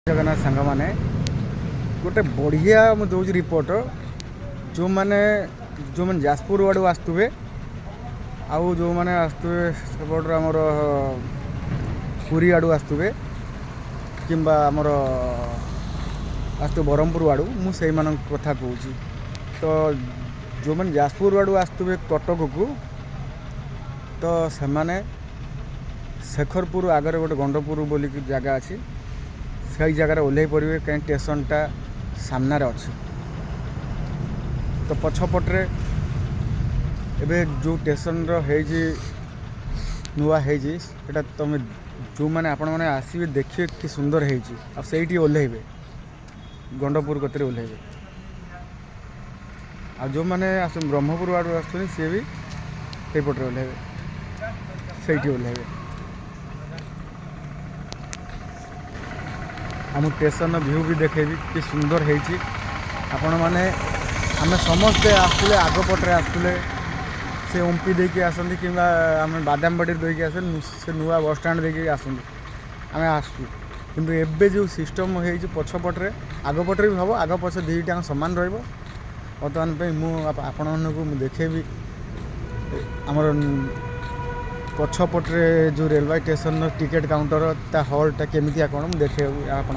जगन्नाथ सांग मैंने गोटे बढ़िया मुझे दूसरी रिपोर्ट जो मैंने जाजपुर आड़ू आसुवे आउ जो मैंने आसुवे सेपट आमर पुरी आड़ू आसुवे किंबा आमर आसु ब्रह्मपुर आड़ू मुझे कथा कहूँ तो जो मैंने जाजपुर आड़ू आसुवे कटक को तो से मैंने शेखरपुर आगे गोटे गंडपुर बोल जगह अच्छी से जगार ओह्ल पड़े कहीं स्टेशनटा सामने अच्छे तो पछपटे एवं जो स्टेशन नुआ होटा तुम जो मैंने आपण मैंने आसवे देखिए कि सुंदर होती ओह्लैबे गंडपुर कतरे ओह्लैबे आ जो मैंने ब्रह्मपुर आड़ू आसुनी सी भी सेपटे ओह्लैबे से ओह्लैबे आम स्टेशन व्यू भी देखेबी कि सुंदर होती आपण मैंने आम समस्ते आसुले आगपटे आसुले से ओम्पी देकी आसती कि आम बादामबाड़ी देकी आस से नुआ बस स्टाण देकी आसती आम आसू किंतु एबे जो सिस्टम हो पछपटे आगपटे भी हम आग पछ दुईटा सामान बर्तमान मुझे देखेबी आमर पछपटे जो रेलवे स्टेशन टिकेट काउंटर ता हॉलटा केमितिया कौन मुझे देखे आपण